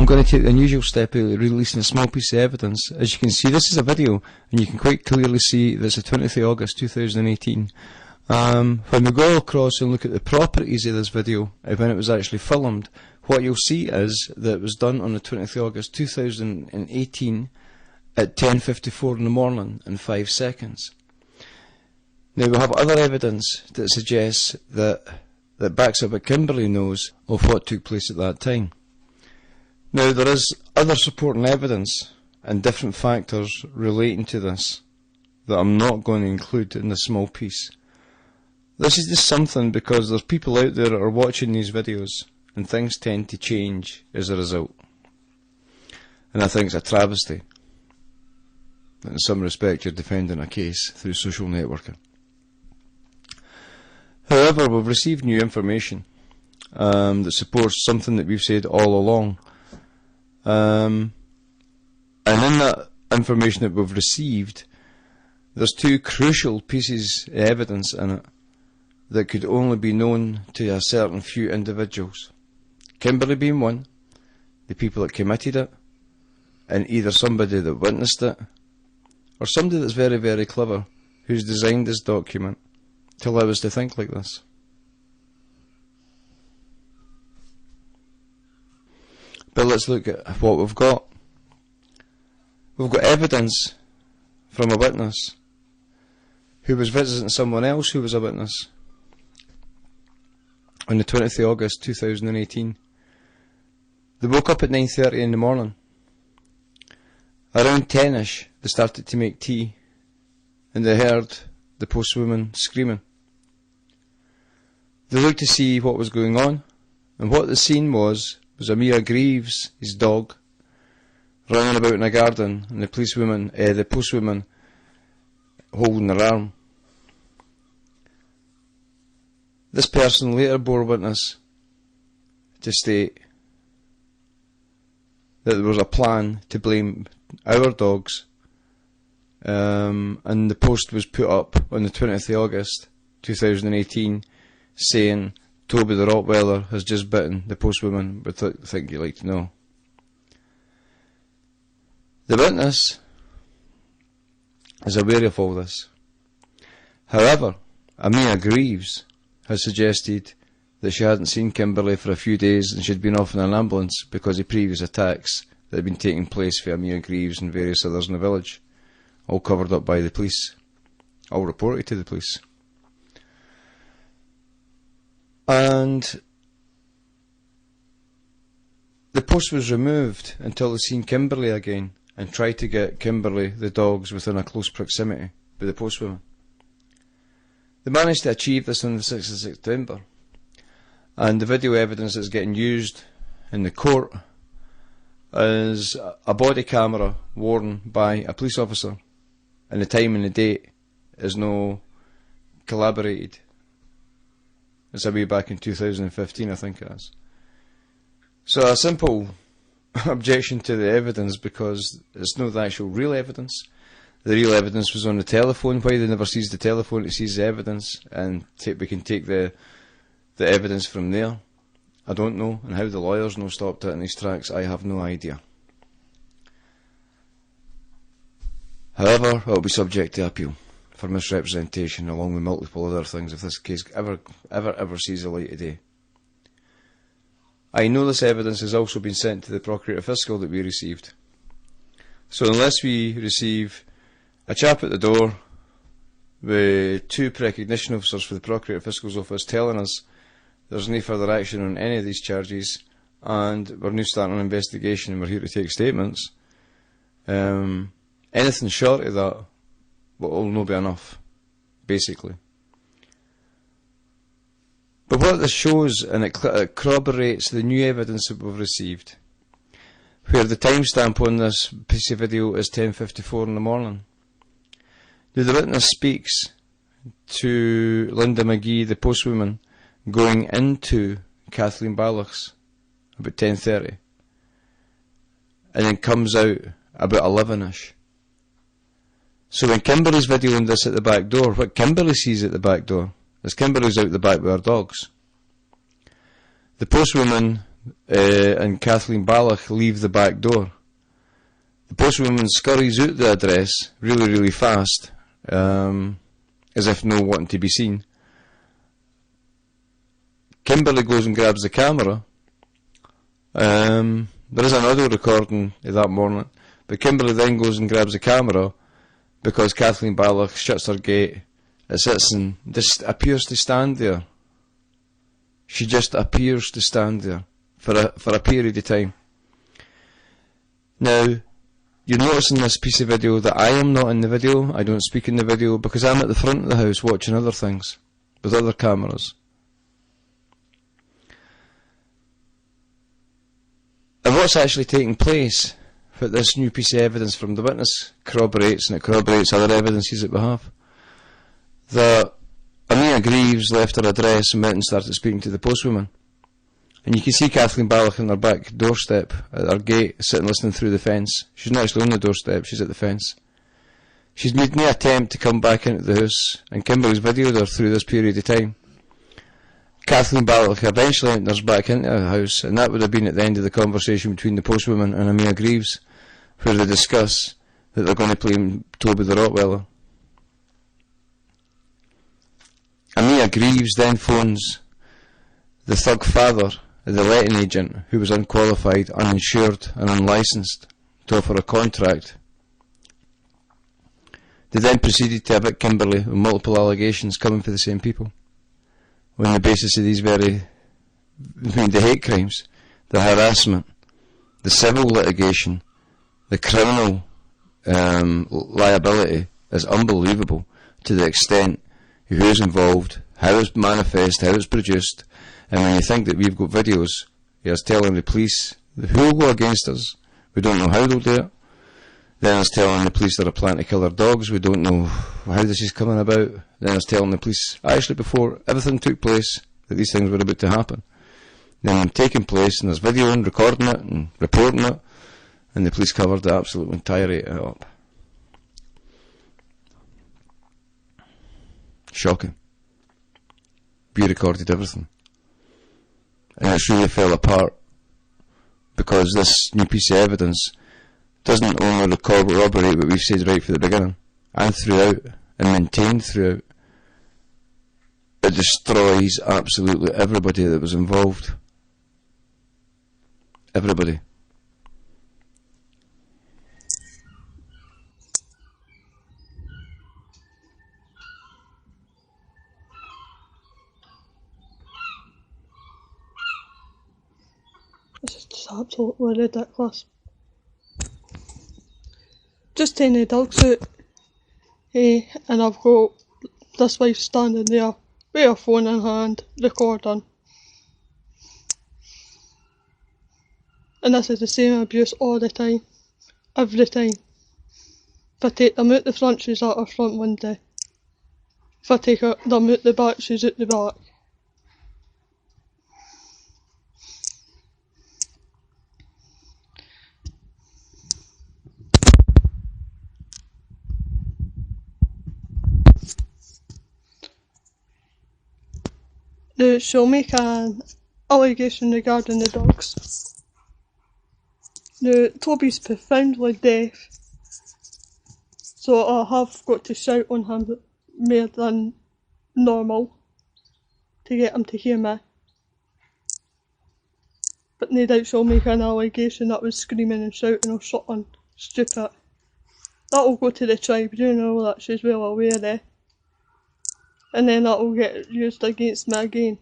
going to take the unusual step of releasing a small piece of evidence. As you can see, this is a video, and you can quite clearly see that it's the 20th of August 2018. When we go across and look at the properties of this video, when it was actually filmed, what you'll see is that it was done on the 20th of August 2018 at 10:54 in the morning and 5 seconds. Now we have other evidence that suggests that backs up what Kimberly knows of what took place at that time. Now there is other supporting evidence and different factors relating to this that I'm not going to include in this small piece. This is just something because there's people out there that are watching these videos and things tend to change as a result. And I think it's a travesty that in some respect you're defending a case through social networking. However, we've received new information that supports something that we've said all along. And in that information that we've received, there's two crucial pieces of evidence in it that could only be known to a certain few individuals. Kimberly being one, the people that committed it, and either somebody that witnessed it, or somebody that's very, very clever, who's designed this document to allow us to think like this. But let's look at what we've got. We've got evidence from a witness who was visiting someone else who was a witness on the 20th of August 2018. They woke up at 9:30 in the morning. Around 10ish they started to make tea and they heard the postwoman screaming. They looked to see what was going on, and what the scene was Amira Greaves, his dog, running about in a garden, and the postwoman holding her arm. This person later bore witness to state that there was a plan to blame our dogs, and the post was put up on the 20th of August 2018 saying Toby the Rottweiler has just bitten the postwoman with the thing you'd like to know. The witness is aware of all this. However, Amira Greaves has suggested that she hadn't seen Kimberly for a few days and she'd been off in an ambulance because of previous attacks that had been taking place for Amira Greaves and various others in the village, all covered up by the police, all reported to the police. And the post was removed until they seen Kimberly again and tried to get Kimberly, the dogs, within a close proximity with the postwoman. They managed to achieve this on the 6th of September, and the video evidence that's getting used in the court is a body camera worn by a police officer, and the time and the date is no collaborated. It's a way back in 2015, I think it is. So a simple objection to the evidence, because it's not the actual real evidence. The real evidence was on the telephone. Why they never seized the telephone to seize the evidence, and we can take the evidence from there, I don't know. And how the lawyers no stopped it in these tracks, I have no idea. However, it will be subject to appeal for misrepresentation, along with multiple other things, if this case ever sees the light of day. I know this evidence has also been sent to the Procurator Fiscal that we received. So unless we receive a chap at the door with two recognition officers for the Procurator Fiscal's office telling us there's no further action on any of these charges and we're now starting an investigation and we're here to take statements, anything short of that will not be enough, basically. But what this shows, and it corroborates the new evidence that we've received, where the timestamp on this piece of video is 10:54 in the morning. Now the witness speaks to Linda McGee, the postwoman, going into Kathleen Balloch's about 10:30, and then comes out about 11ish. So when Kimberly's videoing this at the back door, what Kimberly sees at the back door is Kimberly's out the back with her dogs. The postwoman and Kathleen Balloch leave the back door. The postwoman scurries out the address really, really fast, as if no wanting to be seen. Kimberly goes and grabs the camera. There is an audio recording of that morning, but Kimberly then goes and grabs the camera because Kathleen Balloch shuts her gate. It sits and just appears to stand there. She just appears to stand there for a period of time. Now, you're noticing this piece of video that I am not in the video. I don't speak in the video because I'm at the front of the house watching other things with other cameras. And what's actually taking place, what this new piece of evidence from the witness corroborates, and it corroborates other evidences that we have, that Amia Greaves left her address and went and started speaking to the postwoman. And you can see Kathleen Balloch on her back doorstep at her gate, sitting listening through the fence. She's not actually on the doorstep, she's at the fence. She's made no attempt to come back into the house, and Kimberly's videoed her through this period of time. Kathleen Balloch eventually enters back into the house, and that would have been at the end of the conversation between the postwoman and Amia Greaves, where they discuss that they're going to play Toby the Rottweiler. Amia Greaves then phones the thug father, the letting agent, who was unqualified, uninsured and unlicensed, to offer a contract. They then proceeded to evict Kimberly with multiple allegations coming for the same people, on the basis of these the hate crimes, the harassment, the civil litigation, the criminal liability is unbelievable to the extent of who's involved, how it's manifest, how it's produced. And when you think that we've got videos, it's telling the police who will go against us, we don't know how they'll do it. Then it's telling the police they're a plan to kill our dogs, we don't know how this is coming about. Then it's telling the police, actually before everything took place, that these things were about to happen. Then them taking place, and there's video and recording it and reporting it, and the police covered the absolute entirety of it up. Shocking. We recorded everything. And it's really fell apart because this new piece of evidence doesn't only corroborate what we've said right from the beginning and throughout and maintained throughout, it destroys absolutely everybody that was involved. Everybody. This is just absolutely ridiculous. Just taking the dogs out, and I've got this wife standing there with her phone in hand, recording. And this is the same abuse all the time, every time. If I take them out the front, she's at her front window. If I take them out the back, she's out the back. Now, she'll make an allegation regarding the dogs. Now, Toby's profoundly deaf, so I have got to shout on him more than normal to get him to hear me. But no doubt she'll make an allegation that I was screaming and shouting or something stupid. That'll go to the tribunal that she's well aware of. And then that will get used against me again.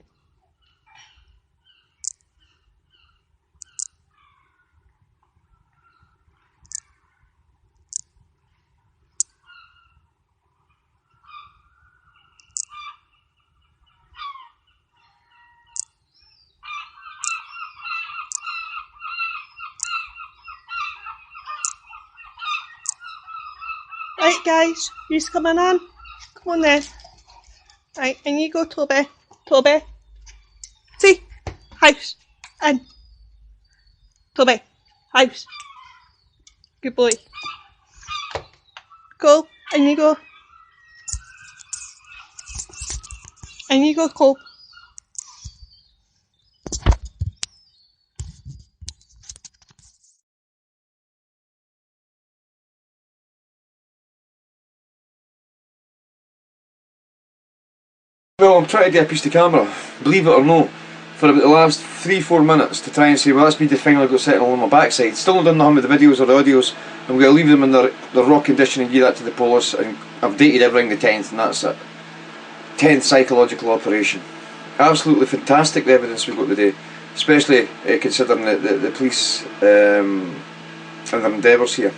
Right guys, you's coming on? Come on then. Right, and you go, Toby. Toby. See? House. In. Toby. House. Good boy. Go. And you go. And you go, Cole. Well, I'm trying to do a piece of camera, believe it or no, for about the last 3-4 minutes to try and say, well, that's me the thing I've got sitting on my backside. Still not done nothing with the videos or the audios. I'm going to leave them in their raw condition and give that to the police, and I've dated everything the 10th, and that's it. 10th psychological operation. Absolutely fantastic, the evidence we've got today, especially considering the police and their endeavours here.